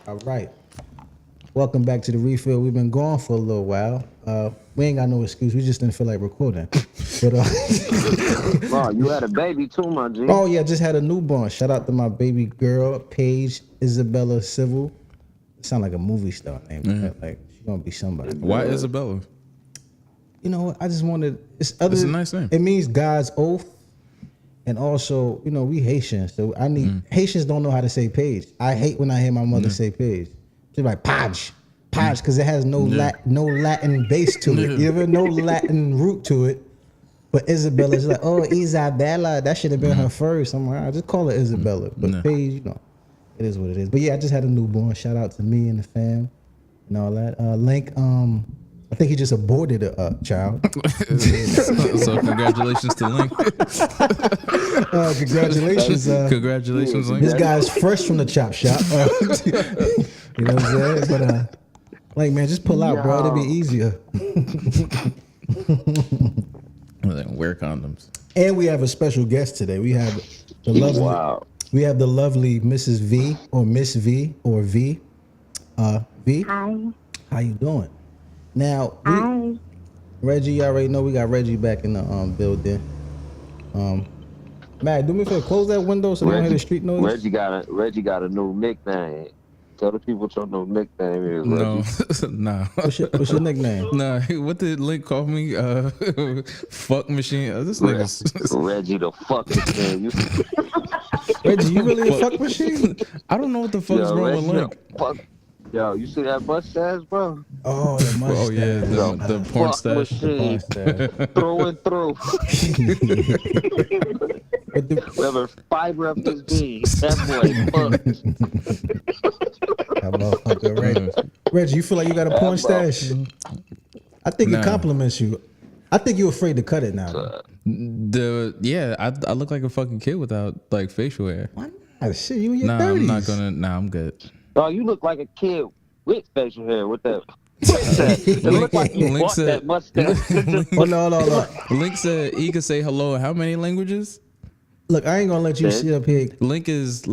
All right. Welcome back to the refill. We've been gone for a little while. We ain't got no excuse. We just didn't feel like recording. But Oh, you had a baby too, my G. oh yeah, just had a newborn. Shout out to my baby girl, Paige Isabella Civil. Sound like a movie star name. Like she's gonna be somebody. Why Isabella? You know what? I just wanted. It's a nice name. It means God's oath, and also, you know, we Haitians, so I need Haitians don't know how to say Paige. I hate when I hear my mother say Paige. She's like Page, because it has no Latin base to it. You ever no Latin root to it? But Isabella's like, oh, Isabella. That should have been her first. I'm like, I just call her Isabella. But Paige, you know, it is what it is. But yeah, I just had a newborn. Shout out to me and the fam and all that. Link, I think he just aborted a child. So congratulations to Link. Congratulations. Congratulations, Link. This guy's fresh from the chop shop. You know what I'm saying? But like, man, just pull out, bro. It'll be easier. Wear condoms. And we have a special guest today. We have the lovely Mrs. V or Miss V or V. V. Hi. How you doing? Now, Hi. Reggie, you already know we got Reggie back in the building. Matt, do me a favor, close that window so they don't hear the street noise. Reggie got a new nickname. Tell the people what your new nickname is, Reggie. No, nah. What's your nickname? Nah, what did Link call me? Fuck machine. This nigga's Reggie the fuck machine. Reggie, you really a fuck machine? I don't know what the fuck is wrong with Link. Yo, you see that mustache, bro? Oh, the mustache. Oh yeah, the porn stash. Machine. Through and through. Whatever fiber of his being, that boy fucked. That motherfucker, Reggie, you feel like you got a porn stash? I think it compliments you. I think you're afraid to cut it now. I look like a fucking kid without like facial hair. Why not? Shit, you in your 30s. I'm not gonna. Nah, I'm good. Oh, you look like a kid with facial hair. With that. It look like you bought that mustache. Oh no. Link said he could say hello in how many languages? Look, I ain't gonna let you sit up here. Link is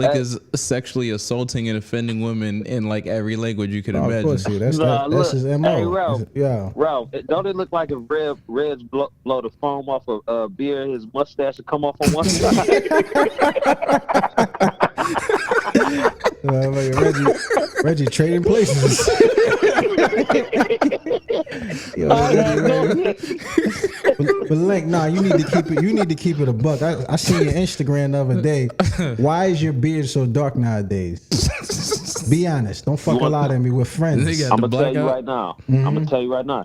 sexually assaulting and offending women in like every language you could imagine. Of course, that's his MO. Hey, Ralph, yeah. Ralph, don't it look like if Reds blow the foam off of beer, his mustache would come off on one side? Reggie trading places. But Link, nah, you need to keep it. You need to keep it a buck. I seen your Instagram the other day. Why is your beard so dark nowadays? Be honest. Don't fuck a lot at me. We're friends. I'm gonna tell you right now. I'm gonna tell you right now.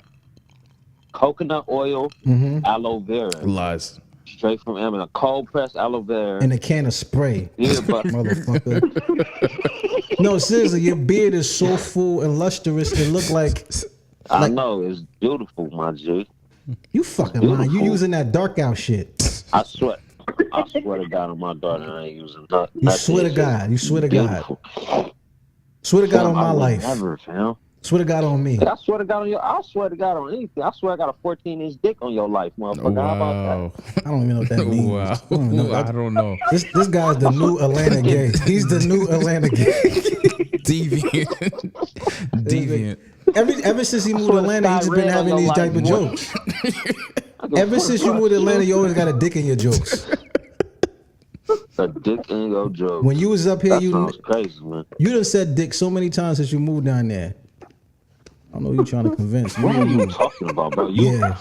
Coconut oil, aloe vera. Lies. Straight from Amazon. Cold pressed aloe vera. In a can of spray. Yeah, but motherfucker. No, seriously, your beard is so full and lustrous. It look like I know, it's beautiful, my G. You fucking lying. You using that dark out shit. I swear to God on my daughter, I ain't using nothing. You swear to God. You swear to God. Swear to God on my life. Never, fam. Swear to God on me. I swear to God on I swear to God on anything. I swear I got a 14-inch dick on your life, motherfucker. Wow. How about that? I don't even know what that means. Wow. I don't know. This guy's the new Atlanta gay. He's the new Atlanta gay. Deviant. Ever since he moved to Atlanta, he's been having these type of jokes. Ever since you moved to Atlanta, you always got a dick in your jokes. A dick in your joke. When you was up here, that sounds crazy, man. You done said dick so many times since you moved down there. I don't know who you trying to convince. What are you talking about, bro? Yeah.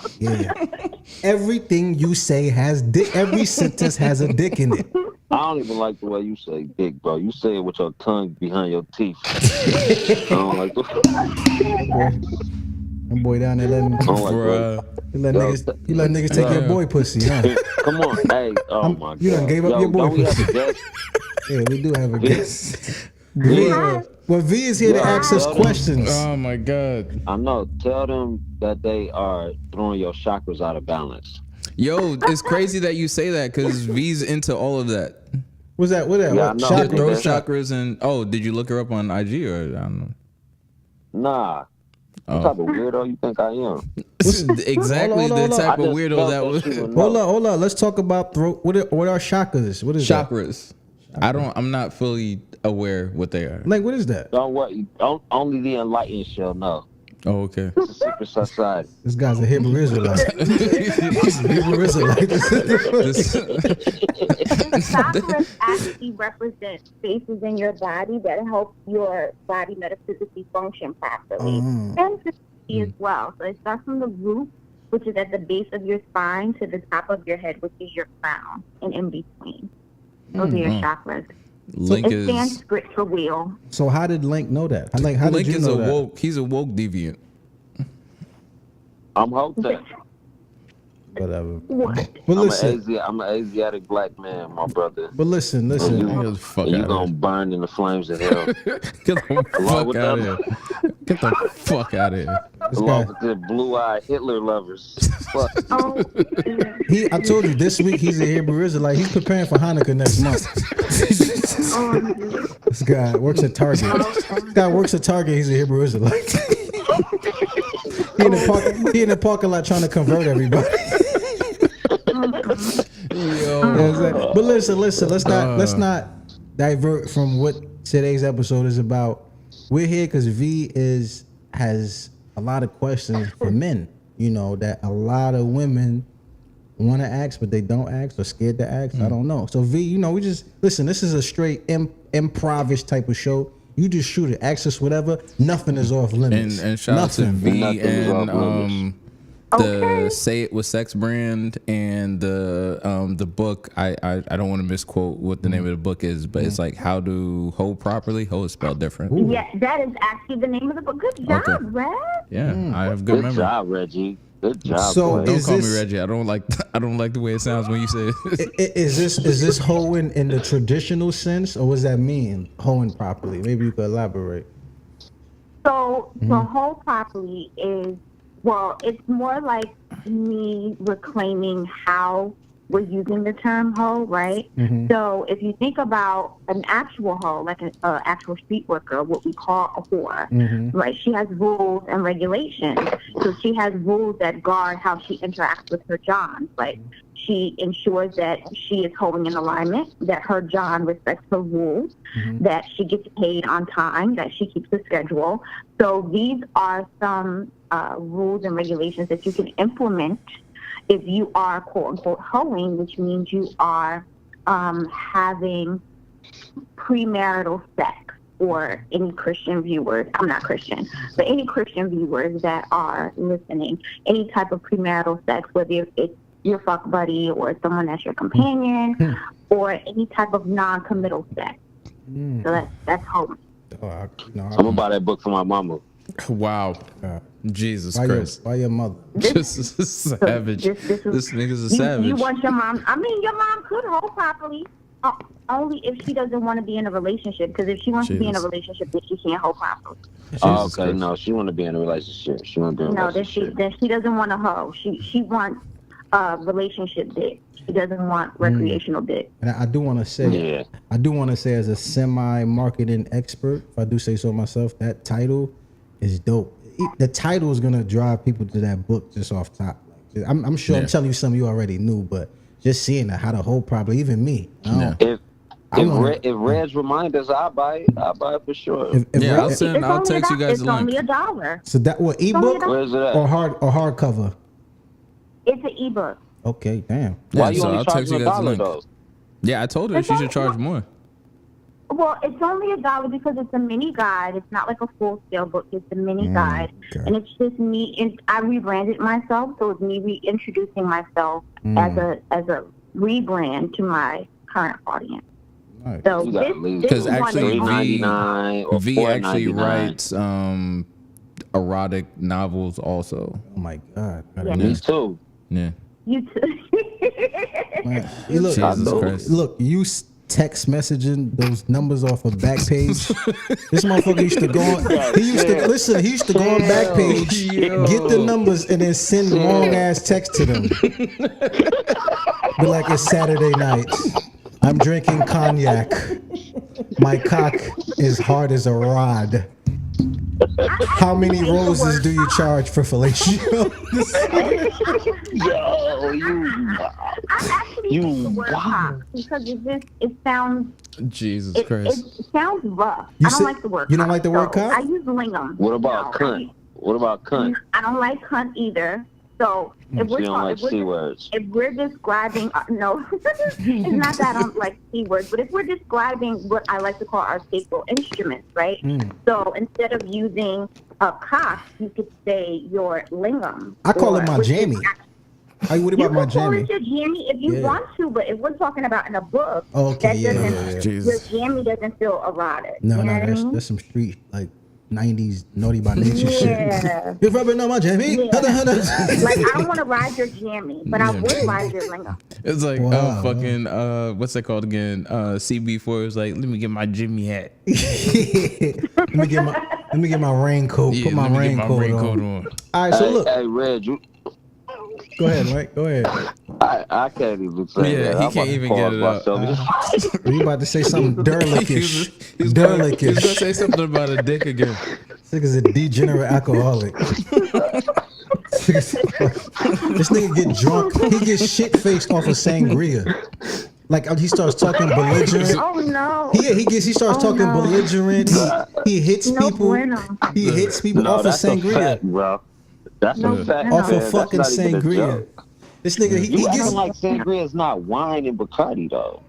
Everything you say has dick. Every sentence has a dick in it. I don't even like the way you say dick, bro. You say it with your tongue behind your teeth. I don't like That boy down there letting niggas take your boy pussy, huh? Come on, hey, oh my God. You done gave up your boy pussy. Yeah, we do have a guest. Well, V is here to ask us questions. Oh my God. I know. Tell them that they are throwing your chakras out of balance. Yo, it's crazy that you say that because V's into all of that. What's that? What that? Yeah, what? I know. Throw chakras and did you look her up on IG or I don't know? Nah. What type of weirdo you think I am? Exactly the type of weirdo that was. Hold on. Let's talk about what are chakras? What is chakras? I'm not fully aware what they are. Like, what is that? Don't worry. Only the enlightened shall know. Oh, okay. It's a secret society. This guy's a Hebrew Israelite. He's a Hebrew Israelite. Chakras actually represent spaces in your body that help your body metaphysically function properly, and physically as well. So it starts from the root, which is at the base of your spine, to the top of your head, which is your crown, and in between. Those are your chakras. Link It's is Sanskrit for wheel. So how did Link know that? How Link did you is know a that? woke. He's a woke deviant. I'm hoping. Whatever. What? But listen, I'm an Asiatic black man, my brother. but listen. Get the fuck And you out gonna of here. burn in the flames of hell. Get the fuck with out of them? here. Get the fuck out of here. This Along guy, with the blue-eyed Hitler lovers. Fuck. Oh, I told you this week he's a Hebrew Israelite. He's preparing for Hanukkah next month. This guy works at Target. This guy works at Target. He's a Hebrew Israelite. He in the parking lot trying to convert everybody. Yo. But listen. Let's not divert from what today's episode is about. We're here because V has a lot of questions for men. You know that a lot of women want to ask, but they don't ask or scared to ask. I don't know. So V, you know, we just listen. This is a straight improvish type of show. You just shoot it. Ask us whatever. Nothing is off limits. And shout out to V Nothing is off and the Say It With Sex brand and the book. I don't want to misquote what the name of the book is, but it's like How to Hoe Properly. Hoe is spelled different. yeah, that is actually the name of the book. Good job, Okay. Red. Yeah, I have good Good memory. job, Reggie. Good job, So boy. Don't Is call this- me Reggie. I don't like the way it sounds when you say it. Is this hoeing in the traditional sense, or what does that mean? Hoeing properly? Maybe you could elaborate. So the whole properly is, well, it's more like me reclaiming how we're using the term hoe, right? So if you think about an actual hoe, like an actual street worker, what we call a whore, right? She has rules and regulations. So she has rules that guard how she interacts with her johns. Like she ensures that she is holding in alignment, that her john respects her rules, that she gets paid on time, that she keeps a schedule. So these are some rules and regulations that you can implement if you are quote unquote hoeing, which means you are having premarital sex, or any Christian viewers, I'm not Christian, but any Christian viewers that are listening, any type of premarital sex, whether it's your fuck buddy or someone that's your companion, or any type of non-committal sex. So that's hoeing. Oh, I'm gonna buy that book for my mama. Wow. Jesus By Christ. your mother. Just a savage. This nigga's a savage. You want your mom, I mean, your mom could hold properly, only if she doesn't want to be in a relationship, because if she wants to be in a Jesus. relationship, then she can't hold properly. Oh, Jesus okay, Christ. no, she want to be in a relationship. She want to be in a No, then she relationship. doesn't want a hoe. She wants relationship dick. She doesn't want recreational dick. And I do want to say, Yeah. as a semi-marketing expert, if I do say so myself, that title is dope. The title is gonna drive people to that book just off top. I'm sure. Yeah. I'm telling you something you already knew, but just seeing that, how to hoe properly, even me. If wanna- Reds remind us, I'll buy it. I'll buy it for sure. Yeah, I'll It's text you guys it's the only link. $1. So that what ebook Where's it at? or hardcover? It's an ebook. Okay, damn. Why Yeah, you so only I'll text charging you $1 guys the link. though? Yeah, I told her she should charge more. Well, it's only $1 because it's a mini guide. It's not like a full scale book. It's a mini guide, okay. and it's just me. And I rebranded myself, so it's me reintroducing myself as a rebrand to my current audience. Nice. So You gotta this leave. this 'Cause one actually, is only- $3.99 or V actually $4.99. writes erotic novels also. Oh my god. Yeah. Me too. Yeah. you too. Man, you look, Jesus Christ. look, you text messaging those numbers off a back page. This motherfucker used to go on. He used to listen. He used to go on back page, get the numbers, and then send long ass text to them. Be like, it's Saturday night. I'm drinking cognac. My cock is hard as a rod. How many roses do you charge for fellatio? Yo, you. I actually You hate the word wow. cock because it sounds Jesus it Christ. sounds rough. You I don't said- like the word. you don't cock, like the word so cock? I use lingam. What about No, cunt? What about cunt? I don't like cunt either. So if we're You don't like talking, C words. if we're describing, no, it's not that I don't like C words, but if we're describing what I like to call our staple instruments, right? So instead of using a cock, you could say your lingam. I call it my which is jammy. Are you worried You about my can call jammy? it your jammy if you Yeah. want to, but if we're talking about in a book, Okay, that yeah, doesn't, yeah, yeah. Jesus. your jammy doesn't feel erotic. No, you know what I that's mean? some street like 90s naughty by nature Yeah. shit. You're rubbing on my jammy. Yeah. Like, I don't want to ride your jammy, but I would ride your lingam. It's like Wow. fucking what's that called again? CB4 is like, let me get my Jimmy hat. let me get my raincoat. Yeah, Put my let me get raincoat on. All right, so look. Hey, Reg, you, Go ahead, Mike. Go ahead. I can't even say Yeah, that. he I'm can't about to even pause get it out. myself. You about to say something derlickish. He was gonna Derlickish. say something about a dick again. This nigga's a degenerate alcoholic. This nigga get drunk. He gets shit faced off of sangria. Like he starts talking belligerent. Oh, no. He starts Oh, talking no. belligerent. He hits No people. bueno. He hits people No, off of that's a sangria. fact, bro. That's No, a fact. Off man. of fucking That's not even a sangria. joke. This nigga, he You gets. acting like sangria is not wine and Bacardi though.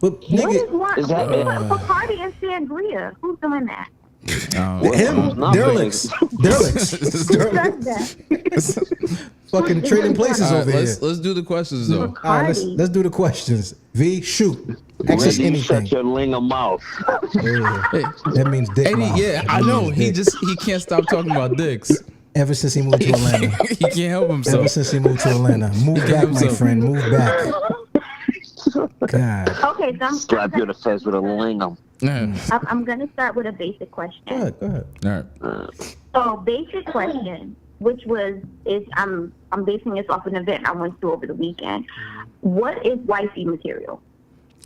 But What is nigga, one? Is that- Bacardi and sangria. Who's doing that? him, Not derelicts, derelicts, Who does that? fucking trading places All right, over here. let's do the questions though. All right, Bacardi. let's do the questions. V, shoot. Ask us Ready, anything. shut your lingam mouth. Yeah. Hey, That means dick Eddie, mouth. yeah, I That know. means dick. He can't stop talking about dicks. Ever since he moved to Atlanta. He can't help Ever himself. since he moved to Atlanta. Move can't back, help my himself. friend. Move back. God. Okay, so Slap you in the face with a lingam. Yeah. I'm going to start with a basic question. Go ahead, go ahead. All right. So, basic question, which is I'm basing this off an event I went to over the weekend. What is wifey material?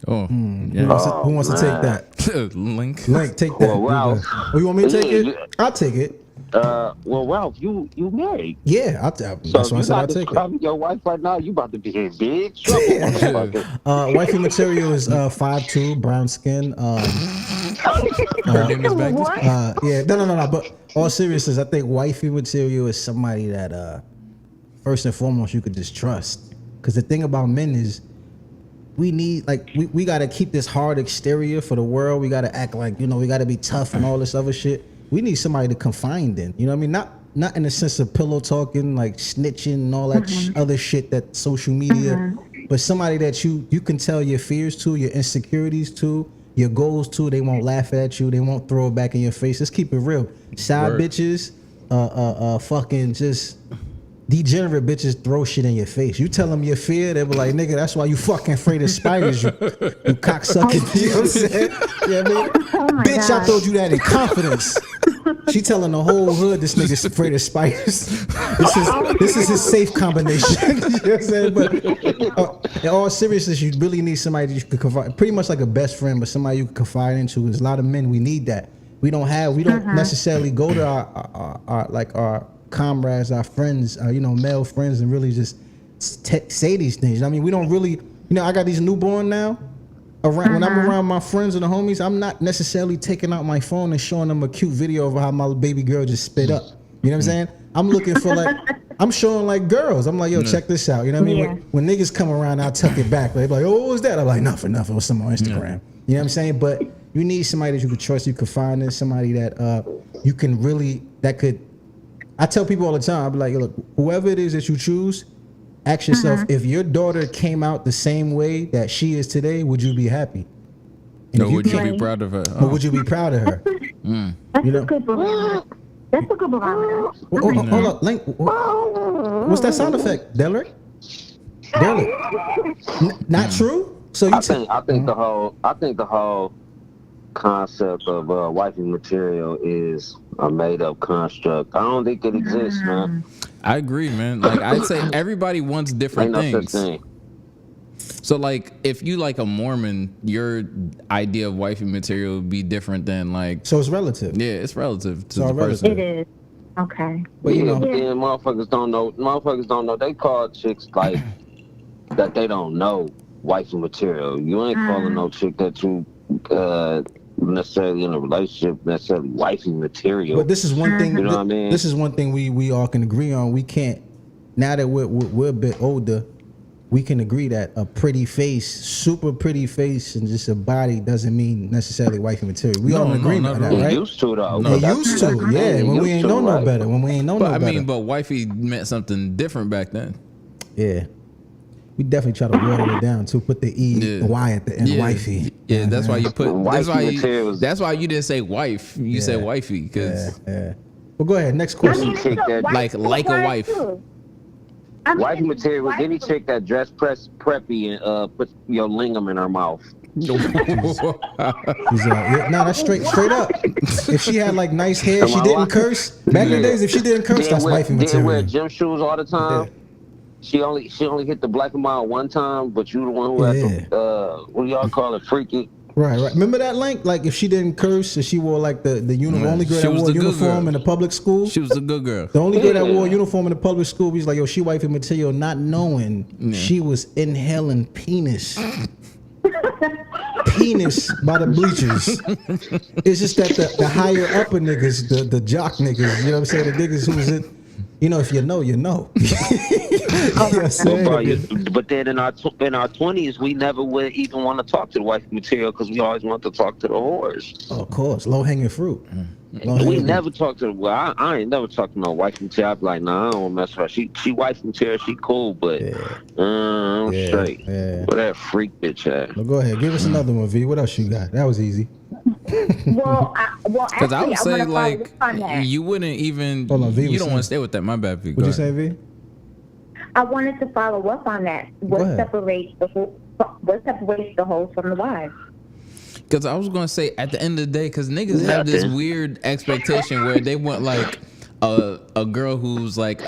Oh, Who yeah. wants to take that? Link. Link, take that. Well, Ralph. Oh, you want me to take Yeah, it? I'll take it. Well, Ralph, you married. Yeah, So that's why I you said I'll not take it. describing your wife right now. You about to be in big trouble. motherfucker. Wifey material is 5'2", brown skin. Her name is Becky. What? Yeah, no. But all seriousness, I think wifey material is somebody that first and foremost you could just trust. Because the thing about men is we need we got to keep this hard exterior for the world. We got to act like we got to be tough and all this other shit. We need somebody to confide in. You know what I mean? Not in the sense of pillow talking, like snitching and all that other shit that social media. But somebody that you can tell your fears to, your insecurities to, your goals to. They won't laugh at you. They won't throw it back in your face. Let's keep it real. Side Word. bitches, fucking just degenerate bitches throw shit in your face. You tell them your fear, they be like, nigga, that's why you fucking afraid of spiders, you cocksucker. You know what I'm saying? You know what I mean? Oh my Bitch, I God. told you that in confidence. She telling the whole hood this nigga's afraid of spiders. This is his safe combination. You know what I'm saying? But in all seriousness, you really need somebody that you could confide. Pretty much like a best friend, but somebody you can confide into. There's a lot of men we need that. We don't necessarily go to our comrades, our friends, male friends, and really just say these things. I mean, we don't really. I got these newborn now. When I'm around my friends and the homies, I'm not necessarily taking out my phone and showing them a cute video of how my baby girl just spit up. You know what I'm saying? I'm looking for I'm showing like girls. I'm like, yo, check this out. You know what I mean? Yeah. When niggas come around, I tuck it back. They're like, oh, what was that? I'm like, nothing. It was some on Instagram. You know what I'm saying? But you need somebody that you could trust, you could find in, somebody that you can really, I tell people all the time, I be like, look, whoever it is that you choose, ask yourself, if your daughter came out the same way that she is today, would you be happy? And No, if would you can't- be proud of her? Or would you be proud of her? That's You know- a good barometer. That's a good barometer. Hold up, Link. What's that sound effect, Derek? Not true. So you I think the whole concept of wifey material is a made up construct. I don't think it exists, man. I agree, man. Like I'd say everybody wants Ain't different no such things. thing. So like, if you like a Mormon, your idea of wifey material would be different than like. So it's relative. Yeah, it's relative to all the person. It is. Okay. But you Yeah, know, but then motherfuckers don't know. Motherfuckers don't know. They call chicks like that. They don't know wifey material. You ain't calling no chick that you necessarily in a relationship necessarily wifey material. but this is one thing. You know what I mean? This is one thing we all can agree on. We can't, now that we're a bit older, we can agree that a pretty face, super pretty face, and just a body doesn't mean necessarily wifey material. We all in No, agreement not on at that, all. right? Used to though. They That's- used to, yeah. When we used ain't to, know no right? better. When we ain't know But no I better. mean, but wifey meant something different back then. Yeah. We definitely try to water it down to put the E, Yeah. the Y at the end, wifey. Yeah, that's why you put. That's Wifey why material is- That's why you didn't say wife. You said wifey Yeah, because yeah. Well, go ahead. Next I question. mean, it's Chick a that- wife like a to wife. too. I mean, Wifey material was wife any to- chick that dress preppy and put your lingam in her mouth. He's yeah, no, that's straight up. If she had like nice hair, Am she I didn't lying? curse. Back in the days, if she didn't curse, that's wifey Didn't wear material. gym shoes all the time. Yeah. She only hit the black and mild one time, but you the one who had to what do y'all call it, freaky? Right. Remember that link? Like if she didn't curse, and she wore like the uniform, only girl She that was wore the good uniform girl. in the public school. she was a good girl. The only girl that Yeah. wore a uniform in the public school, we was like, yo, she wifey material, not knowing she was inhaling penis. Penis by the bleachers. It's just that the higher upper niggas, the jock niggas, you know what I'm saying? The niggas who's in, you know, if you know, you know. You know what I'm saying? But then in our 20s, we never would even want to talk to the wifey material because we always want to talk to the whores. Oh, of course, low hanging fruit. We never talked to. Well, I ain't never talked to no wife material. I'd be like, nah, I don't mess with her. She wife material. She cool, but I'm Yeah, straight. yeah. Where that freak bitch at? Well, go ahead, give us another one, V. What else you got? That was easy. Well, Because I actually, would say wanna follow like up on that. you wouldn't even. Hold on, V you was don't saying- want to stay with that. My bad, V. What'd you say, V? I wanted to follow up on that. What ahead. separates the hoe from the wife? Because I was gonna say at the end of the day, because niggas have this weird expectation where they want like a girl who's like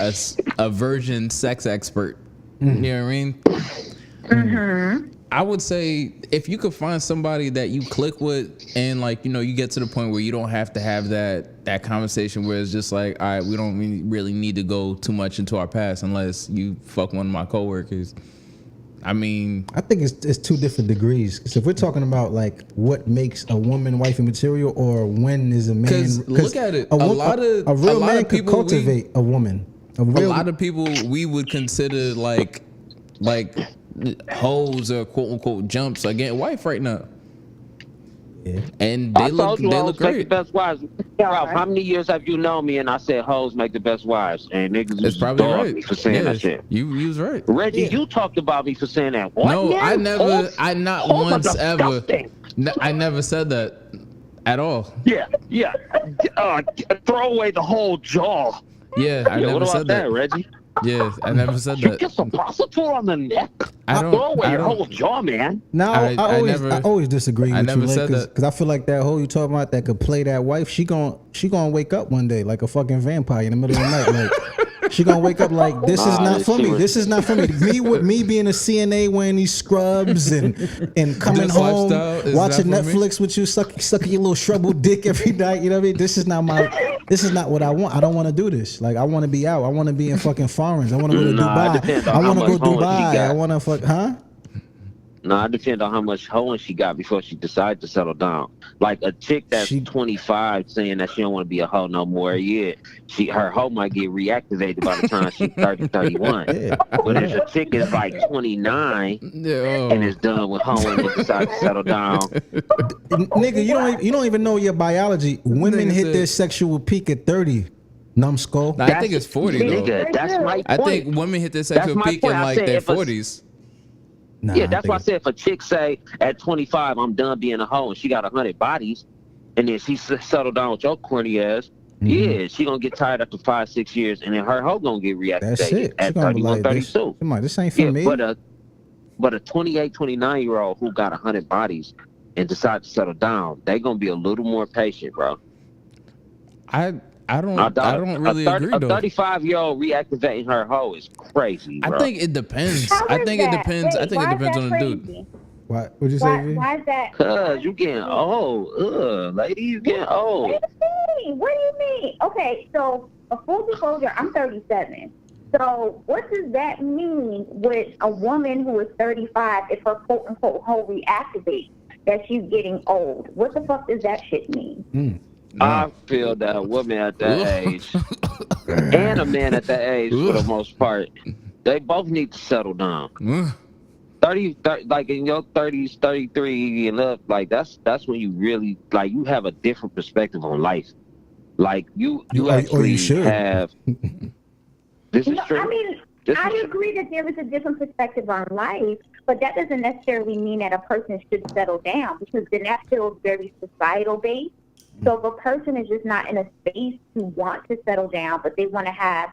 a virgin sex expert. You know what I mean? I would say if you could find somebody that you click with and like, you know, you get to the point where you don't have to have that conversation where it's just like, all right, we don't really need to go too much into our past unless you fuck one of my coworkers. I mean, I think it's two different degrees. Because if we're talking about like what makes a woman wifey material, or when is a man? 'Cause look at it, a a lot real man of could people cultivate a woman. A a real, lot of people we would consider like hoes or quote unquote jumps are getting wife right now. Yeah. And they look make the great. best wives. Ralph, how many years have you known me and I said hoes make the best wives? And niggas It's just probably dog right. me for saying that shit. You was right. Reggie, you talked about me for saying that. What? No, man? I never. Hoes? I not Hoes are once ever. disgusting. I never said that at all. Yeah. Throw away the whole jaw. Yeah, I Yeah, never what about said that. Reggie? Yeah, I never said You that. get some prostitute on the neck. I don't- Throw away I your don't- whole jaw, man. Now I I always disagree I with never you, said that. because I feel like that hoe you talking about that could play that wife, she gon' wake up one day like a fucking vampire in the middle of the night. Like she gonna wake up like this is Nah, not for she me. was- This is not for me. Me being a CNA wearing these scrubs and coming This home lifestyle is watching not for me? Netflix with you sucking your little shriveled dick every night. You know what I mean? This is not what I want. I don't want to do this. Like I want to be out. I want to be in fucking foreigns. I want to go to Nah, it Dubai. depends on I how want to go much hoeing she Dubai. got. I want to fuck. Huh? No, it depends on how much hoeing she got before she decided to settle down. Like a chick that's 25 saying that she don't want to be a hoe no more, yeah, her hoe might get reactivated by the time she's 30, 31. Yeah. But if a chick is like 29 Yeah, and is done with hoeing and decides to settle down, Nigga, you don't even know your biology. Women Nigga hit said- their sexual peak at 30. Numbskull. Nah, I think it's 40 though. nigga, that's my point. I think women hit their sexual my peak in point. I like said their if a- 40s. Nah, Yeah, that's why I think said if a chick say at 25 I'm done being a hoe and she got 100 bodies, and then she settled down with your corny ass, yeah, she gonna get tired after 5-6 years, and then her hoe gonna get that's reactivated it. She at gonna be 31, like, this, 32. come on, this ain't for Yeah, me. but a 28, 29-year-old who got 100 bodies and decide to settle down, they gonna be a little more patient, bro. I I don't really agree A though. 35-year-old reactivating her hoe is crazy, bro. I think it depends. How I is think it that? depends. I Wait, think it why is depends that on the dude. crazy? What'd you say? Why, V? why is that? Cause you getting old. Lady, you getting old. What do you mean? What do you mean? Okay, so a full disclosure, I'm 37. So what does that mean with a woman who is 35 if her quote unquote hoe reactivates that she's getting old? What the fuck does that shit mean? I feel that a woman at that age and a man at that age, for the most part, they both need to settle down. 30, like in your 30s, 33 and up, like that's when you really like you have a different perspective on life. Like you actually should. have. This is No, true. I mean, This I is- agree that there is a different perspective on life, but that doesn't necessarily mean that a person should settle down because then that feels very societal based. So if a person is just not in a space to want to settle down, but they want to have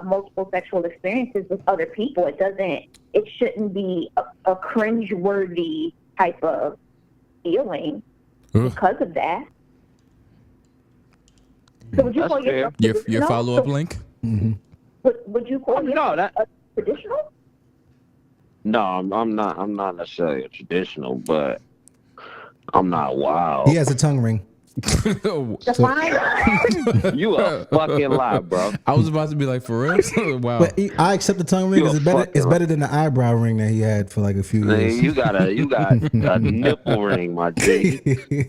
multiple sexual experiences with other people, it shouldn't be a cringe-worthy type of feeling because of that. So would you That's call yourself Your traditional? follow up So link? would you call No, yourself that- a traditional? No, I'm not. I'm not necessarily a traditional, but I'm not wild. He has a tongue ring. Define. You a fucking lie, bro. I was about to be like, for real? Wow. But I accept the tongue ring You because a it's better. fucking It's better than the eyebrow ring that he had for like a few Man, years. you got a nipple ring, my G.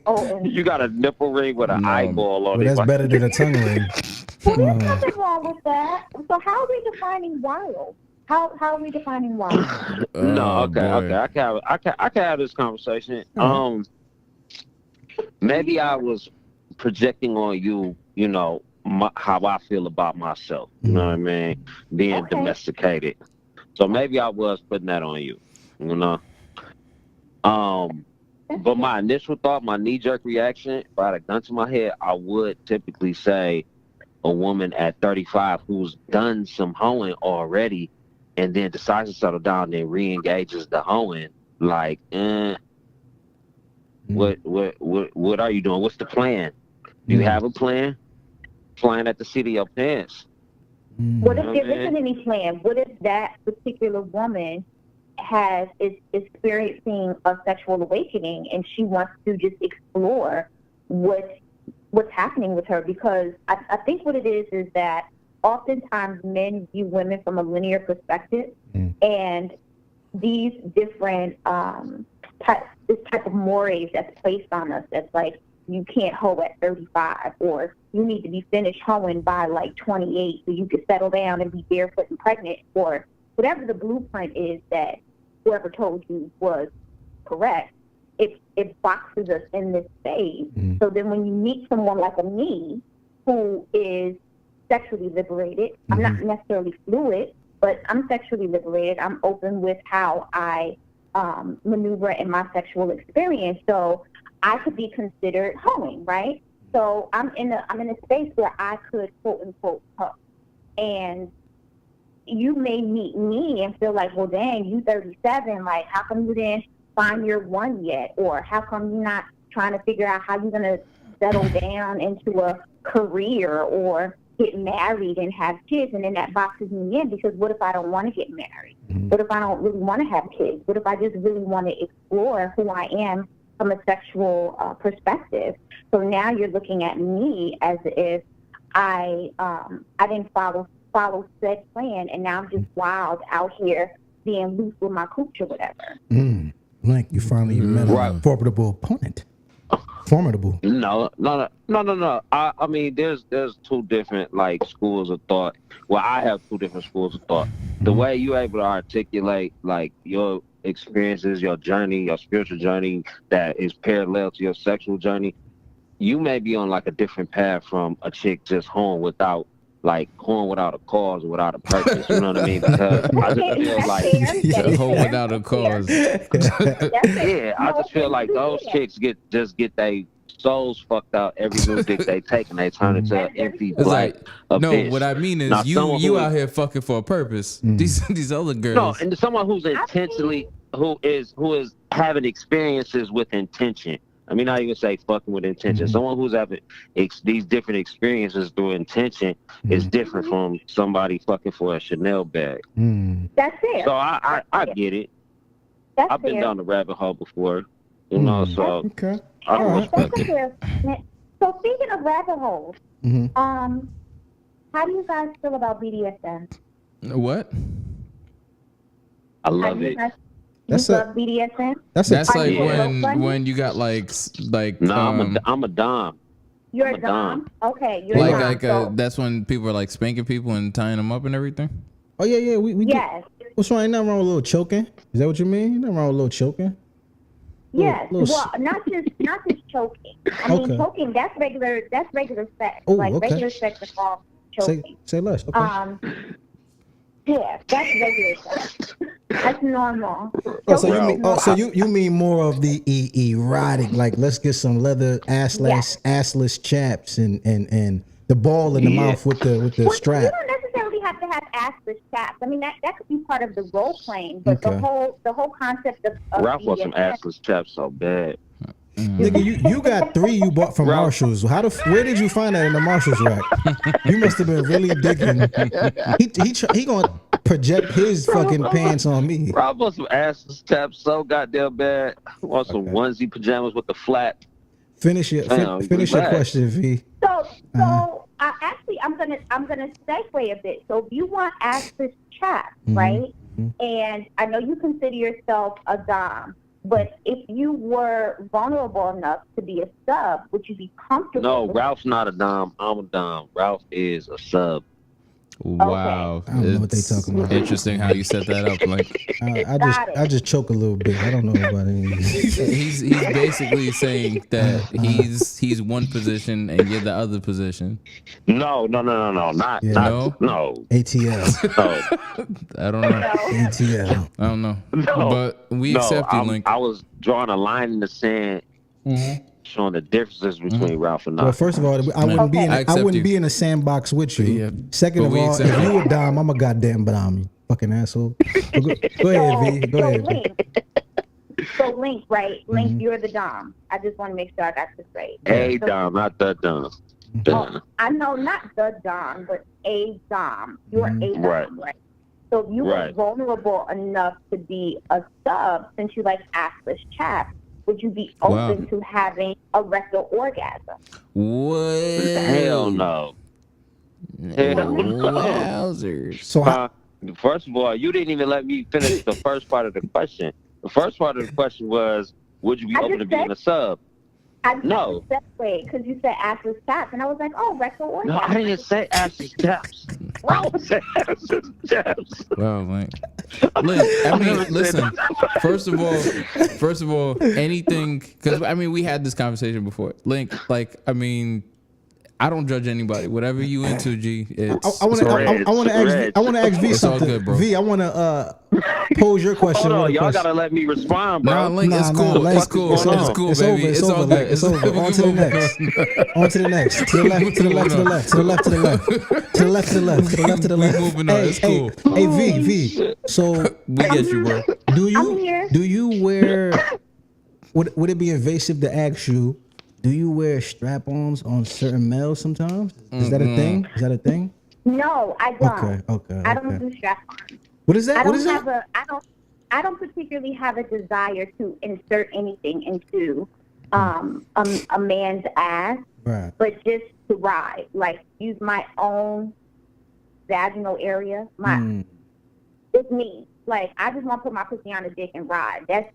Oh, and You got a nipple ring with an No. eyeball on But it. that's my- better than a tongue ring. well, there's nothing wrong with that. So how are we defining wild? How are we defining wild? No, Oh, okay, boy. okay. I can have this conversation. Maybe I was projecting on you, you know, how I feel about myself. You know what I mean? Being Okay. domesticated. So maybe I was putting that on you. You know. But my initial thought, my knee-jerk reaction, if I had a gun to my head, I would typically say a woman at 35 who's done some hoeing already and then decides to settle down and then re-engages the hoeing, like, what are you doing? What's the plan? Do you have a plan? Flying at the seat of your pants. What if there Okay. isn't any plan? What if that particular woman is experiencing a sexual awakening and she wants to just explore what's happening with her? Because I think what it is that oftentimes men view women from a linear perspective, and these different this type of mores that's placed on us that's like, you can't hoe at 35, or you need to be finished hoeing by like 28 so you can settle down and be barefoot and pregnant, or whatever the blueprint is that whoever told you was correct. It boxes us in this phase. So then when you meet someone like me who is sexually liberated, I'm not necessarily fluid, but I'm sexually liberated. I'm open with how I maneuver in my sexual experience. So I could be considered hoeing, right? So I'm in a space where I could quote unquote hoe. And you may meet me and feel like, well, dang, you 37. Like, how come you didn't find your one yet? Or how come you're not trying to figure out how you're going to settle down into a career or get married and have kids? And then that boxes me in, because what if I don't want to get married? What if I don't really want to have kids? What if I just really want to explore who I am from a sexual perspective? So now you're looking at me as if I didn't follow said plan, and now I'm just wild out here being loose with my cooch or whatever. Like you finally met a formidable opponent. Formidable. No. I mean, there's two different like schools of thought. Well, I have two different schools of thought. The way you're able to articulate like your experiences, your journey, your spiritual journey that is parallel to your sexual journey, you may be on like a different path from a chick just hoeing without a cause or without a purpose. You know what I mean? Because I just feel like Hoe without a cause. yeah, I just feel like those chicks get their souls fucked out every new dick they take, and they turn into an empty It's black like, abyss. what I mean is Now, someone you who out is- here fucking for a purpose. These other girls. No, and someone who's intentionally who is having experiences with intention. I mean, not even say fucking with intention. Someone who's having these different experiences through intention is different from somebody fucking for a Chanel bag. That's it. So I get it. That's I've been fair. down the rabbit hole before, you know. So Okay. I All right. respect That's it. fair. So speaking of rabbit holes, how do you guys feel about BDSM? What? I How love do you it. guys That's love BDSM? That's That's a like Yeah. when you got like No, I'm a dom. You're I'm a a dom. dom. Okay, you're a like dom. So, that's when people are like spanking people and tying them up and everything. Oh yeah. We do. yes. What's wrong? Ain't nothing wrong with a little choking. Is that what you mean? Ain't nothing wrong with a little choking. Yes. little Well, not just choking. I mean, Okay. choking. That's regular sex. Oh, like okay. regular sex involves choking. Say less. Okay. Yeah, that's regular sex. That's normal. Oh, so you Bro. mean you mean more of the erotic, like let's get some leather assless chaps and the ball in the Yeah. mouth with the Well, you strap. don't necessarily have to have assless chaps. I mean, that could be part of the role playing, but Okay. the whole concept of Ralph wants some BDSM assless chaps so bad. Nigga, you got 3 you bought from Ralph. Marshalls. Where did you find that in the Marshalls rack? You must have been really digging. He gonna project his fucking pants on me. Ralph wants some assless chaps so goddamn bad. I want some onesie pajamas with the flat. Finish your Damn, finish your relax. question, V. So I'm gonna segue a bit. So if you want assless chaps, right? And I know you consider yourself a dom, but if you were vulnerable enough to be a sub, would you be comfortable? No, with Ralph's not a dom. I'm a dom. Ralph is a sub. Wow, I don't know what they It's talking about. Interesting how you set that up. Like I just choke a little bit. I don't know about it. he's basically saying that he's one position and you're the other position. No. Not No? no. ATL. No. I don't know. ATL. I don't know. No. But we accept you, Link. I was drawing a line in the sand, showing the differences between Ralph and I. Well, first of all, I wouldn't be in I I accept wouldn't you. be in a sandbox with you. Yeah. Second But of we all, accept if you. you a dom, I'm a goddamn dom, you fucking asshole. Go ahead, V. Go ahead. V. So Link, right? Link, you're the dom. I just want to make sure I got this right. A So- dom, not the dom. Oh, I know not the dom, but a dom. You're a dom, right? So if you were Right. vulnerable enough to be a sub, since you like assless chaps, would you be open to having a rectal orgasm? What? Hell no. Hell no. Wowzers. So how, First of all, you didn't even let me finish the first part of the question. The first part of the question was, would you be I open to just being said- a sub? No. That way, because you said assless chaps, and I was like, oh, rectal orgasm. No, I didn't say assless chaps. Ralph said assless chaps. Wow, Link. Link, I mean, listen. First of all, anything, because I mean, we had this conversation before. Link, like, I mean, I don't judge anybody. Whatever you into, G. It's I want to ask V It's all something. good, bro. V, I want to pose your question. Hold on, with a y'all question. gotta let me respond, bro. Nah, Link, it's Nah, cool. Link, It's cool. it's It's over. cool, It's baby. over. It's all Link, good. it's over. On to the next. On to the next. To the left. To the left. To the left. To the left. To the left. To the left. To the left. To the left. To the left. We moving on. It's cool. Hey, V. So We get you, bro. I'm here. do you wear? Would it be invasive to ask you? Do you wear strap-ons on certain males sometimes? Is that a thing? Is that a thing? No, I don't. Okay. I don't do strap-ons. What is that? I What don't is have that? I don't particularly have a desire to insert anything into a man's ass, Right. but just to ride, like use my own vaginal area. It's me. Like I just want to put my pussy on a dick and ride. That's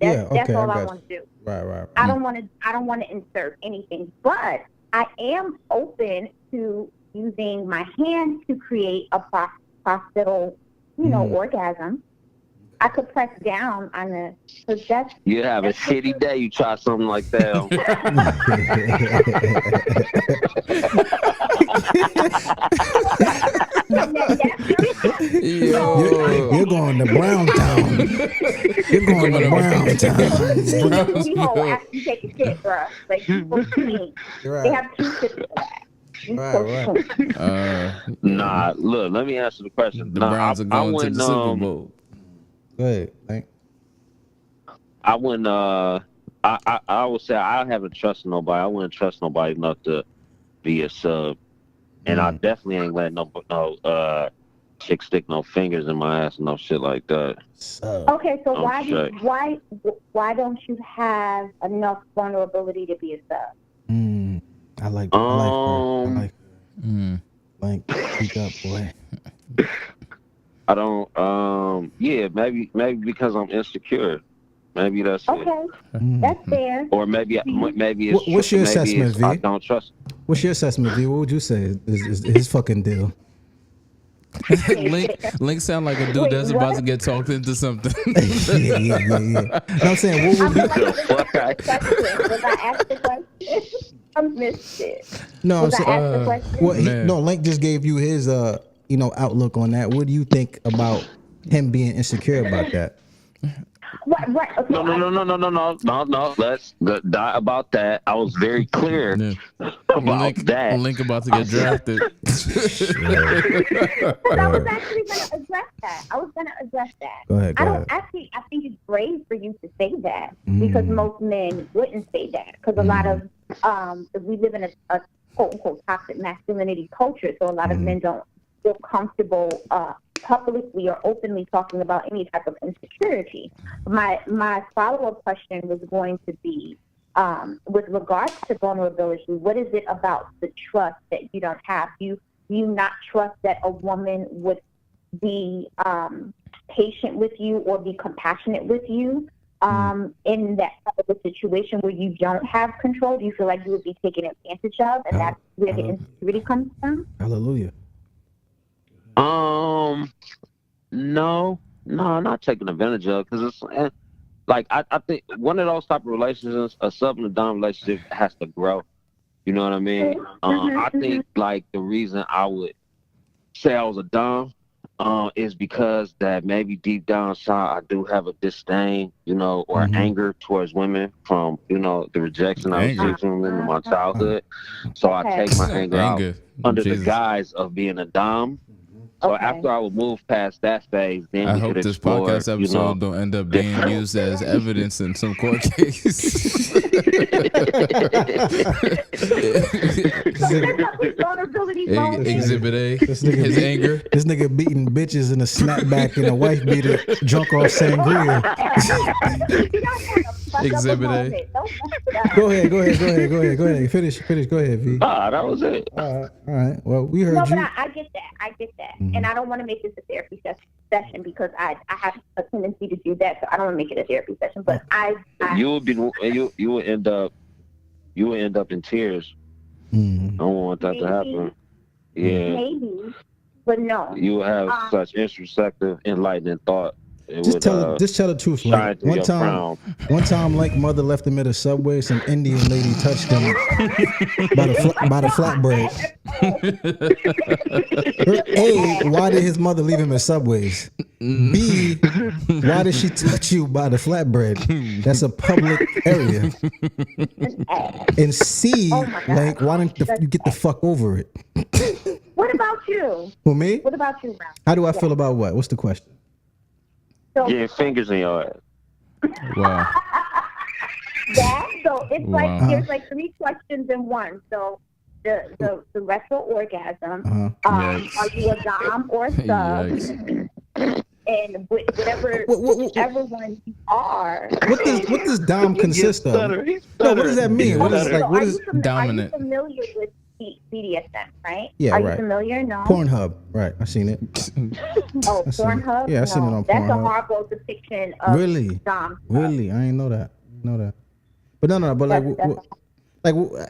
all I want to do. Right. I don't want to insert anything, but I am open to using my hands to create a prostatal, orgasm. I could press down on the, because that's You have a shitty day, you try something like that. You're going to Brown Town. You're going to Brown Town. after you take a shit, bro. Like people clean. They have two shits for that. Right. Nah, look, let me answer the question. The Browns are going to the Super Bowl. Go ahead. Thank. I wouldn't I would say I haven't trusted nobody. I wouldn't trust nobody enough to be a sub, and I definitely ain't letting no chick stick no fingers in my ass and no shit like that. Okay, so why don't you have enough vulnerability to be a sub? I like her. I like her. Like, speak up, boy. I don't. Yeah, maybe because I'm insecure. Maybe that's it. Okay, that's fair. Or maybe it's. What's your assessment, V? I don't trust. What's your assessment, V? What would you say is his fucking deal? Link sound like a dude that's about to get talked into something. yeah. No, I'm saying, what would be? Was I asked the question? I missed it. No, I'm Was I asked the question? saying, no, Link just gave you his, outlook on that. What do you think about him being insecure about that? What? Okay, No. Let's die about that. I was very clear about that. Link about to get drafted. But I was actually going to address that. Go ahead. I think it's brave for you to say that because most men wouldn't say that because a lot of we live in a quote unquote toxic masculinity culture, so a lot of men don't feel comfortable publicly or openly talking about any type of insecurity. My follow-up question was going to be, with regards to vulnerability, what is it about the trust that you don't have? Do you not trust that a woman would be patient with you or be compassionate with you in that type of a situation where you don't have control? Do you feel like you would be taken advantage of, and that's where the insecurity comes from? Hallelujah. No, I'm not taking advantage of because it's like I think one of those type of relationships, a sub and a dom relationship, has to grow. You know what I mean? I think like the reason I would say I was a dom is because that maybe deep down inside I do have a disdain, or anger towards women from the rejection I received from them in my childhood. So I take my anger out under the guise of being a dom. So after I would move past that phase, then I hope this podcast episode don't end up being used as evidence in some court case. Exhibit A, his anger. This nigga beating bitches in a snapback and a wife beater drunk off sangria. Exhibit A. Go ahead. Finish. Go ahead, V. That was it. All right. Well, we heard you. But I get that. And I don't want to make this a therapy session because I have a tendency to do that, so I don't want to make it a therapy session. But you would end up in tears. I don't want that to happen. Yeah, maybe, but no. You will have such introspective, enlightening thought. Just tell the truth. Like, one time, like mother left him at a Subway. Some Indian lady touched him by the flatbread. A, why did his mother leave him at Subways? B, why did she touch you by the flatbread? That's a public area. And C, like, why didn't you get the fuck over it? What about you? For me? What about you, Ralph? How do I feel about what? What's the question? So, yeah, fingers in your ass. Wow. So it's like there's like three questions in one. So the retro orgasm. Are you a dom or a sub? And whichever one you are. What does dom consist of? No, what does that mean? What is dominant? Are you familiar with BDSM, right? Yeah, Are right. you familiar? No. Pornhub, right? I've seen it. Pornhub? Yeah, I've seen it on Pornhub. That's a horrible depiction of dom. Really? I ain't know that. But no. But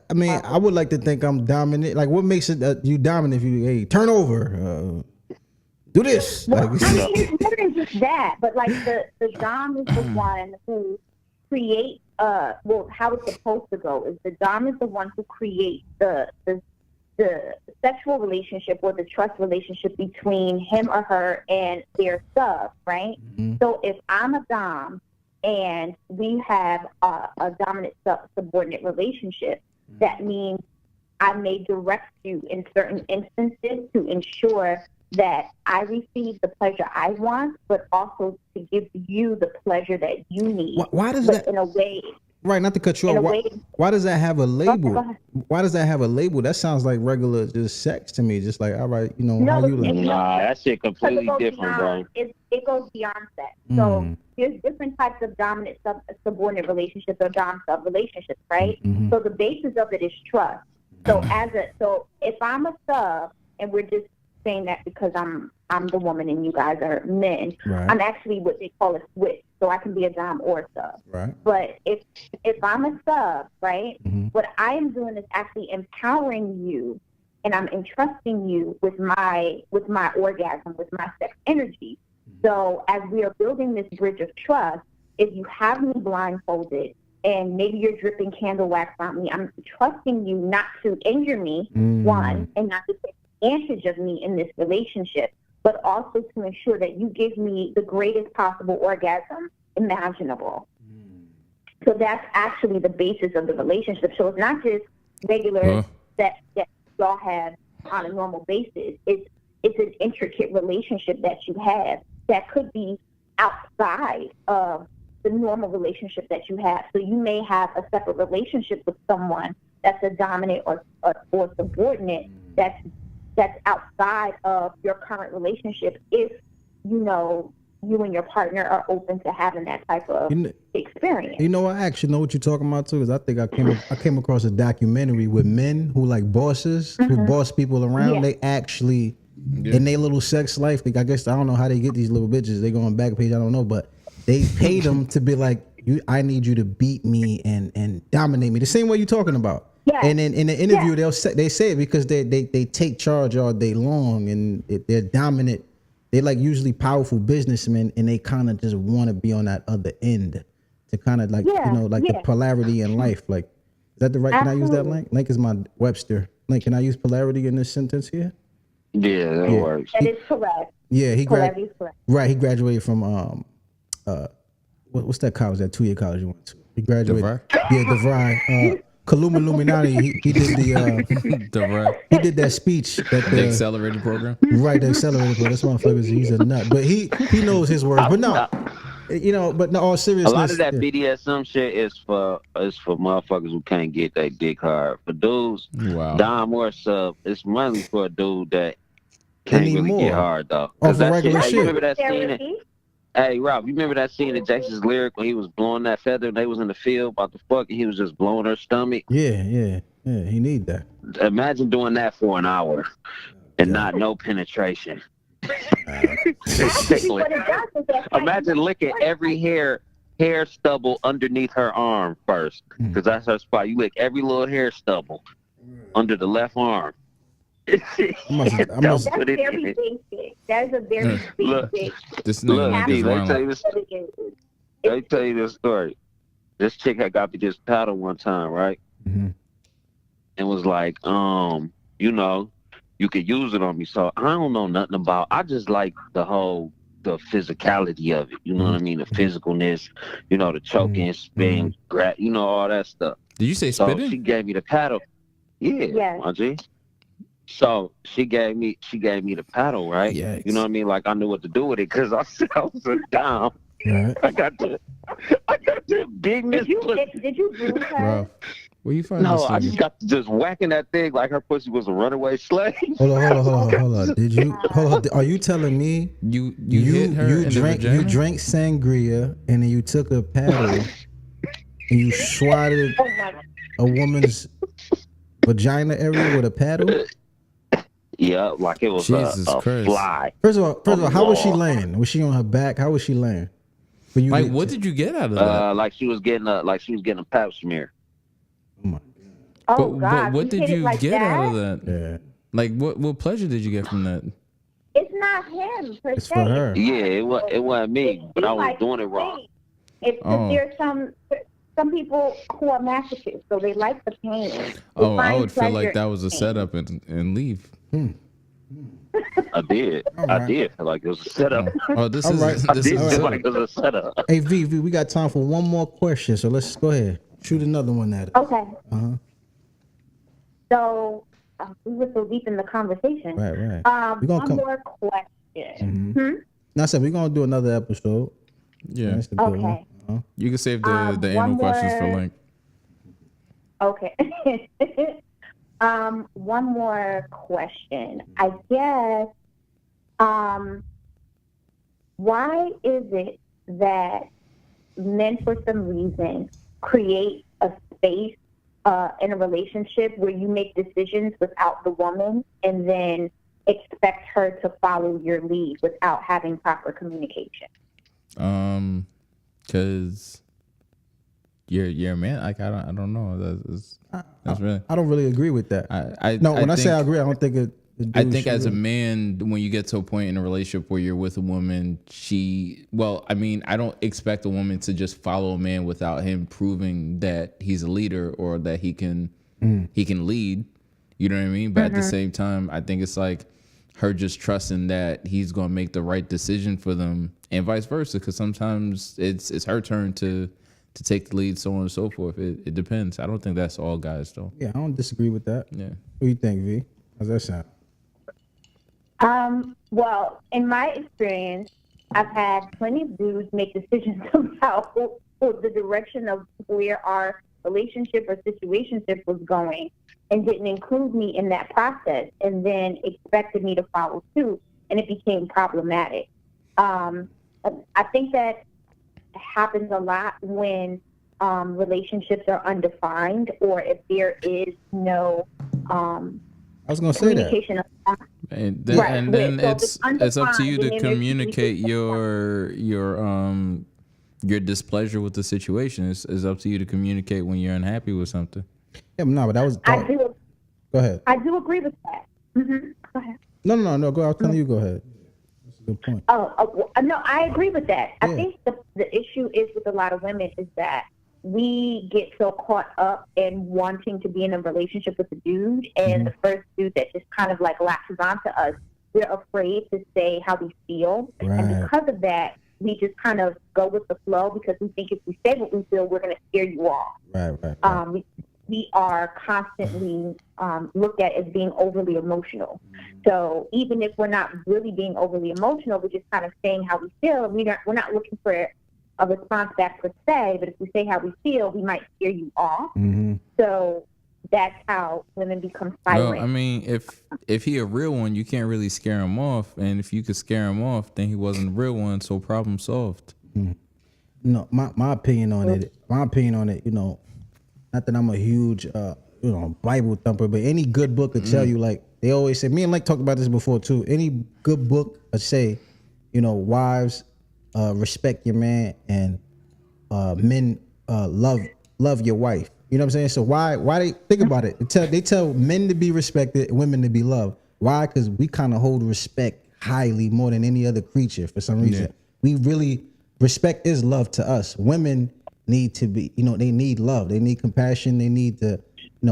I mean, I would like to think I'm dominant. Like, what makes it you dominant? If you turn over, do this. Well, it's more than just that. But like the dom is the one who creates. How it's supposed to go is the dom is the one who creates the sexual relationship or the trust relationship between him or her and their sub, right? Mm-hmm. So if I'm a dom and we have a dominant subordinate relationship, that means I may direct you in certain instances to ensure that I receive the pleasure I want, but also to give you the pleasure that you need. Why does that? In a way. Right, not to cut you in off. a way. Why does that have a Go label? ahead. Why does that have a label? That sounds like regular just sex to me. Just like, all right, you know, No, how you it's like. Nah, that shit Because completely different, bro. it goes beyond sex. So there's different types of dominant subordinate relationships or dom-sub relationships, right? Mhm. So the basis of it is trust. So so if I'm a sub and we're just saying that because I'm the woman and you guys are men, Right. I'm actually what they call a switch. So I can be a dom or a sub. Right. But if I'm a sub, right, Mhm. what I am doing is actually empowering you, and I'm entrusting you with my orgasm, with my sex energy. So as we are building this bridge of trust, if you have me blindfolded and maybe you're dripping candle wax on me, I'm trusting you not to injure me, one, and not to take advantage of me in this relationship, but also to ensure that you give me the greatest possible orgasm imaginable. So that's actually the basis of the relationship. So it's not just regular sex that y'all have on a normal basis. It's an intricate relationship that you have that could be outside of the normal relationship that you have. So you may have a separate relationship with someone that's a dominant or subordinate that's outside of your current relationship if, you know, you and your partner are open to having that type of experience. You know, I actually know what you're talking about too, because I think I came across a documentary with men who like bosses, who boss people around. Yeah. They actually in their little sex life. I guess I don't know how they get these little bitches. They go on Backpage, I don't know, but they pay them to be like, I need you to beat me and dominate me the same way you're talking about. Yeah. And then in the interview, they say it because they take charge all day long and they're dominant. They're like usually powerful businessmen, and they kind of just want to be on that other end to kind of like, you know, like the polarity in life. Like, is that the right? Can I use that link? Link is my Webster. Like, can I use polarity in this sentence here? Yeah, that works. That is correct. Yeah, he Polarity is correct. Right, he graduated from what's that college? That 2-year college you went to? He graduated. DeVry? Yeah, DeVry. Kaluma Illuminati. He did the he did that speech that The accelerated program. right, the accelerator. But this motherfucker, he's a nut. But he knows his words. But no, you know. But no, all seriousness. A lot of that BDSM shit is for motherfuckers who can't get that dick hard. For dudes, dom or sub, it's money for a dude that can't really get hard though. Off the regular shit. You remember that scene? Hey, Rob, you remember that scene in Jason's Lyric when he was blowing that feather and they was in the field about to fuck and he was just blowing her stomach? Yeah. He need that. Imagine doing that for an hour and not no penetration. Imagine licking every hair stubble underneath her arm first, because that's her spot. You lick every little hair stubble under the left arm. That's very basic. That is a very basic. This nigga let me tell you this story. This chick had got me this paddle one time, right? Mm-hmm. And was like, you know, you could use it on me. So I don't know nothing about. I just like the physicality of it. You know what I mean? The physicalness. You know, the choking, spitting, you know, all that stuff. Did you say spitting? So she gave me the paddle. Yeah, my G. So she gave me the paddle, right? Yikes. You know what I mean? Like I knew what to do with it because I was down. Right. I got the bigness. Did you bruise her? Bro, where you find No, this I nigga? just got to just whacking that thing like her pussy was a runaway slave. Hold on. Did you? Hold on. Are you telling me You hit her in the vagina? you drank sangria and then you took a paddle and you swatted a woman's vagina area with a paddle? Yeah, like it was Jesus a Christ. fly. First of all, how was she laying? Was she on her back? How was she laying? Like, what did you get out of that? Like she was getting a pap smear. Oh my Oh but God! what did you like get that? out of that? Yeah. Like, what pleasure did you get from that? It's not him per It's se. for her. Yeah, it wasn't me, but I was doing it wrong. It's there's some people who are masochists, so they like the pain. They I find would feel like pleasure that was a in pain. setup and leave. I did. I did feel like it was a setup. Oh, this All is right. I this did is feel like it was a setup. Hey V, we got time for one more question, so let's go ahead. Shoot another one at it. Okay. Uh-huh. So we were so deep in the conversation. Right. We One gonna come. more question. Now, I said we're gonna do another episode. yeah. That's the good one. Okay. You can save the one anal questions for more- Link. Okay. One more question. I guess, why is it that men, for some reason, create a space in a relationship where you make decisions without the woman and then expect her to follow your lead without having proper communication? Cause you're a man. Like I don't know. That's really. I don't really agree with that. When I say I agree, I don't think it. I think as a man, when you get to a point in a relationship where you're with a woman, I don't expect a woman to just follow a man without him proving that he's a leader or that he can lead. You know what I mean? But at the same time, I think it's like her just trusting that he's going to make the right decision for them and vice versa. Because sometimes it's her turn to take the lead, so on and so forth. It depends. I don't think that's all guys, though. Yeah, I don't disagree with that. Yeah. What do you think, V? How's that sound? Well, in my experience, I've had plenty of dudes make decisions about the direction of where our relationship or situationship was going and didn't include me in that process and then expected me to follow suit, and it became problematic. I think that happens a lot when relationships are undefined or if there is no I was going to say that. communication. And then, Right. and then So it's up to you to undefined, and then communicate there's your displeasure with the situation. It's up to you to communicate when you're unhappy with something. Yeah, no, but that was. I do. Go ahead. I do agree with that. Go ahead. No. Go. I was telling you. Go ahead. That's a good point. No, I agree with that. Yeah. I think the issue is with a lot of women is that we get so caught up in wanting to be in a relationship with a dude, and the first dude that just kind of like latches onto us, we're afraid to say how we feel, Right. and because of that, we just kind of go with the flow because we think if we say what we feel, we're going to scare you off. Right. We are constantly looked at as being overly emotional. So even if we're not really being overly emotional, we're just kind of saying how we feel. We're not looking for a response back per se, but if we say how we feel, we might scare you off. Mm-hmm. So that's how women become silent. Well, I mean, if he a real one, you can't really scare him off, and if you could scare him off, then he wasn't a real one. So problem solved. No, my opinion on it. You know, not that I'm a huge Bible thumper, but any good book would tell you, like they always say. Me and Lake talked about this before too. Any good book would say, wives respect your man and men love your wife. You know what I'm saying? So why they think about it? They tell men to be respected, women to be loved. Why? Because we kind of hold respect highly more than any other creature for some reason. Yeah. We really respect is love to us. Women need to be, they need love. They need compassion. They need the,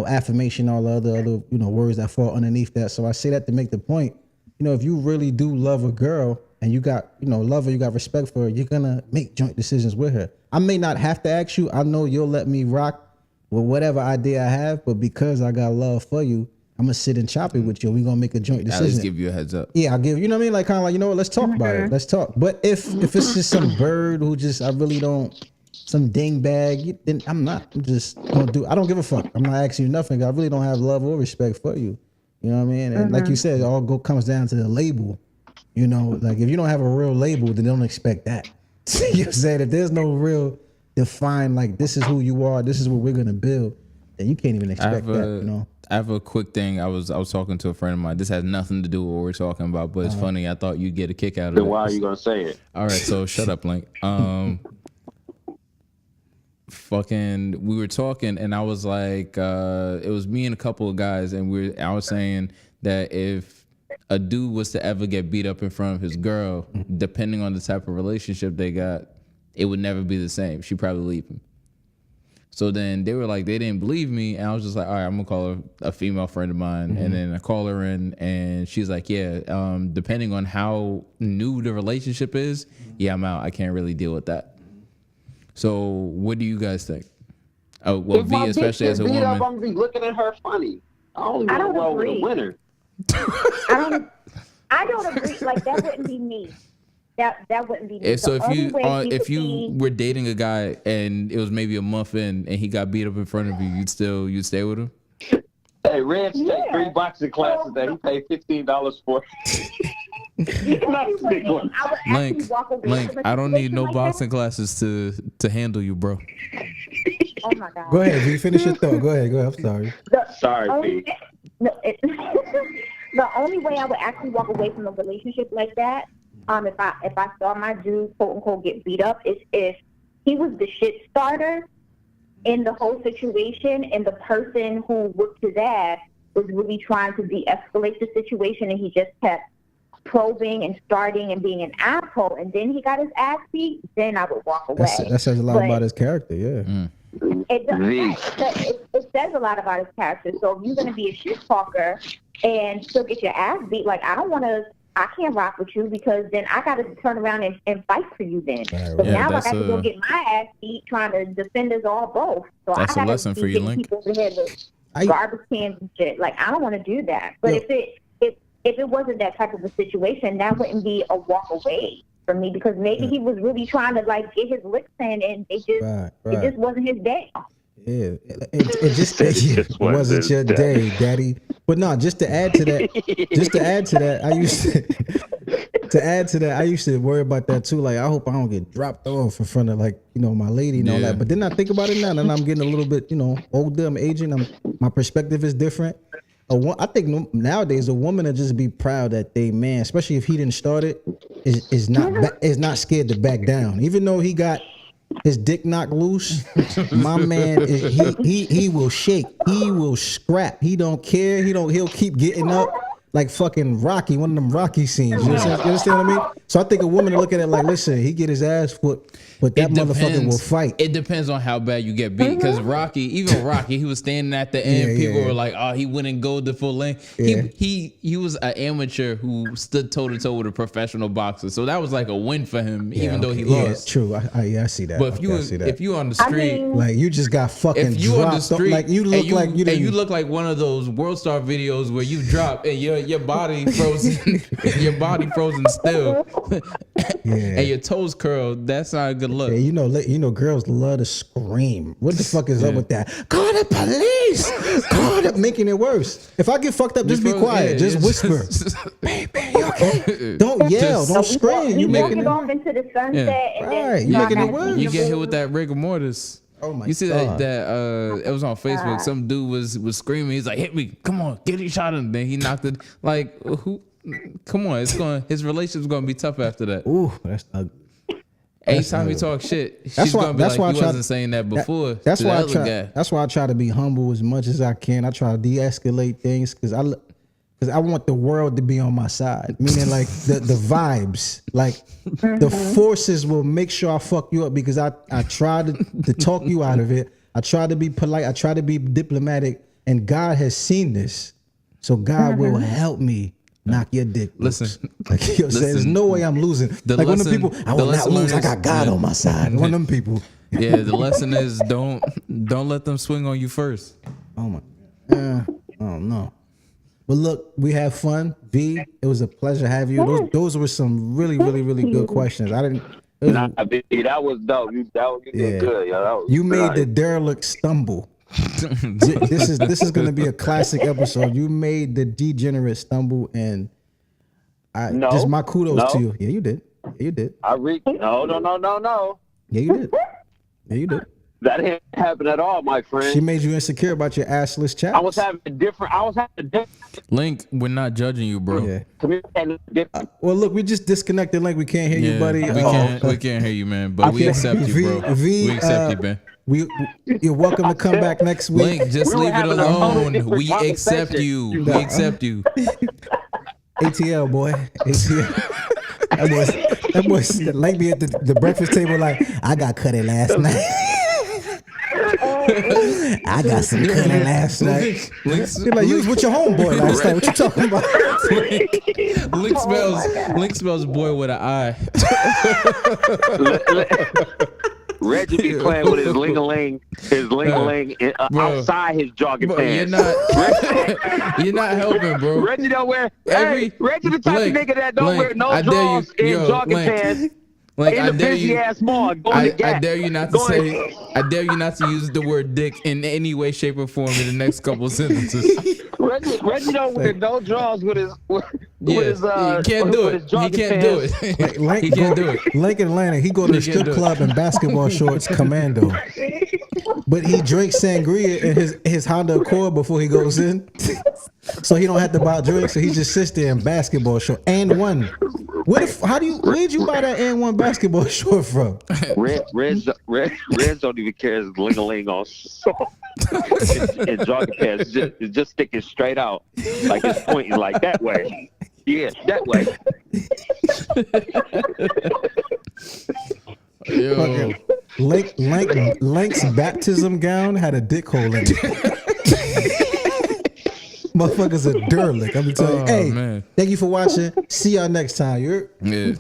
affirmation, all the other words that fall underneath that. So I say that to make the point. If you really do love a girl and you got, love her, you got respect for her, you're gonna make joint decisions with her. I may not have to ask you. I know you'll let me rock with whatever idea I have, but because I got love for you, I'm gonna sit and chop it with you. We're gonna make a joint I'll decision. just give you a heads up. Yeah, I'll give, you know what I mean? Like kind of like, what, let's talk about it. Let's talk. But if it's just some bird who I really don't, some dingbag, then I'm just I don't give a fuck. I'm not asking you nothing. I really don't have love or respect for you. You know what I mean? And like you said, it all comes down to the label. Like if you don't have a real label, then don't expect that. You said if there's no real define, like this is who you are, this is what we're gonna build, then you can't even expect that. I have a quick thing. I was talking to a friend of mine. This has nothing to do with what we're talking about, but it's funny. I thought you'd get a kick out of it. Then why are you gonna say it? All right, so shut up, Link. We were talking, and I was like, it was me and a couple of guys, and I was saying that if a dude was to ever get beat up in front of his girl, depending on the type of relationship they got, it would never be the same. She'd probably leave him. So then they were like, they didn't believe me, and I was just like, all right, I'm gonna call her a female friend of mine, and then I call her in, and she's like, yeah, depending on how new the relationship is, yeah, I'm out. I can't really deal with that. So what do you guys think? Oh, well, If V, my especially bitch as a get beat woman. up, I'm gonna be looking at her funny. I only I want to don't roll with a agree. winner. I don't agree. Like that wouldn't be me. that wouldn't be me. So The only way he if would you be- were dating a guy and it was maybe a month in and he got beat up in front of you, you'd stay with him? Hey, Reg take Yeah. 3 boxing classes that he paid $15 for. Not a big one. I would actually Link, walk away Link, from a I don't need situation no like boxing classes to handle you, bro. that. Oh my god. Go ahead, V. Finish your thought. Go ahead. I'm sorry. Sorry, only, B. no, the only way I would actually walk away from a relationship like that, if I saw my dude quote unquote get beat up, is if he was the shit starter in the whole situation, and the person who whooped his ass was really trying to de-escalate the situation, and he just kept probing and starting and being an asshole, and then he got his ass beat. Then I would walk away. That says a lot But- about his character. Yeah. It, does, V. it says a lot about his character. So if you're going to be a shit talker and still get your ass beat, like, I can't rock with you, because then I got to turn around and fight for you then. Right, So right. Yeah, now I that's got to go a- get my ass beat trying to defend us all both. So That's a I got lesson to for be you, getting Link. people over here with I- garbage cans and shit. Like, I don't want to do that. But Yeah. if it wasn't that type of a situation, that wouldn't be a walk away for me, because maybe he was really trying to, like, get his licks in, and it just wasn't his day. Yeah, it just wasn't your day, Daddy. But no, just to add to that, I used to worry about that too. Like, I hope I don't get dropped off in front of, like, my lady and all Yeah. that. But then I think about it now, and I'm getting a little bit, older. I'm aging. My perspective is different. I think nowadays a woman will just be proud that they man, especially if he didn't start it, is not scared to back down, even though he got his dick knocked loose. My man, he will shake. He will scrap. He don't care. He'll keep getting up like fucking Rocky, one of them Rocky scenes. You understand what I mean? So I think a woman will look at it like, listen, he get his ass whooped, but that motherfucker will fight. It depends on how bad you get beat. Because Rocky, he was standing at the end. Yeah, People yeah. were like, "Oh, he wouldn't go the full length." Yeah. He was an amateur who stood toe to toe with a professional boxer. So that was like a win for him, even though he lost. True. I see that. But I see that. if you on the I street. mean, like, you just got fucking If you on the dropped, street, like you look like you didn't. and you look like one of those World Star videos where you drop and your body frozen, your body frozen still, and your toes curled. That's not a good look. Yeah, you know, girls love to scream. What the fuck is up with that? Call the police! Call it, making it worse. If I get fucked up, just be quiet. Just whisper. Baby, you okay? Don't yell. Don't scream. You walk making it it. off into the sunset, and Right, then you I making it gotta worse. see You the get hit movie. with that rigor mortis. Oh my You see God. that it was on Facebook. Some dude was screaming. He's like, "Hit me! Come on, get your shot in." Then he knocked it. Like, who? Come on, his relationship's gonna be tough after that. Ooh, that's ugly. Anytime he talk shit, she's That's why- gonna be that's like, why I "You try- wasn't saying that before." That's to why the I other try. guy. That's why I try to be humble as much as I can. I try to de-escalate things because I want the world to be on my side. Meaning, like, the vibes, like the forces will make sure I fuck you up, because I try to talk you out of it. I try to be polite. I try to be diplomatic, and God has seen this, so God will help me knock your dick loose. Listen. Like, you know, there's Listen. no way I'm losing. The Like, one of lesson- them people, I the will not lesson lose. I learned got is- God yeah. on my side. One of them people. Yeah, the lesson is don't let them swing on you first. Oh my, oh no. But look, we had fun. V, it was a pleasure to have you. Those were some really good questions. I didn't. it was- Nah, B, that was dope. You did Yeah. good, yo. That was you made the nice. derelict stumble. This is going to be a classic episode. You made the degenerate stumble, and No. just my kudos No. to you. Yeah, you did. Yeah, you did. No. Yeah, you did. Yeah, you did. That didn't happen at all, my friend. She made you insecure about your assless chaps. I was having a different Link, we're not judging you, bro. Yeah. communicating different. Well, look, we just disconnected. Like, we can't hear you, buddy. We can't hear you, man. But we accept you, bro. V, We accept you, man. You're welcome to come back next week. Link, just We were leave it having a whole alone. different We accept conversation. you. We accept you. ATL, boy. ATL. That boy's like me at the breakfast table, like, I got cutty last night. I got some cutty last night. You're like, you was with your homeboy last night. What you talking about? Link smells boy with an eye. Reggie be playing with his ling-a-ling, outside his jogging pants. You're not helping, bro. Reggie don't wear. Reggie the type of nigga that don't wear no drawers in jogging pants. Like, in the busy ass mall. I dare you not to say. I dare you not to use the word dick in any way, shape, or form in the next couple sentences. Reggie don't wear no drawers with his. He can't do it. He can't do it. He can't do it. Lincoln Atlanta, he go to the strip club in basketball shorts, commando. But he drinks sangria in his Honda Accord before he goes in, so he don't have to buy drinks. So he just sits there in basketball shorts and one. Where'd you buy that N1 basketball short from? Reg don't even care his ling-a-ling on in jogging pants. It's just sticking straight out, like it's pointing like that way. Yeah, that way. Yo. Link's baptism gown had a dick hole in it. Motherfuckers a derelict. I'm gonna tell you. Hey, man. Thank you for watching. See y'all next time. Yeah.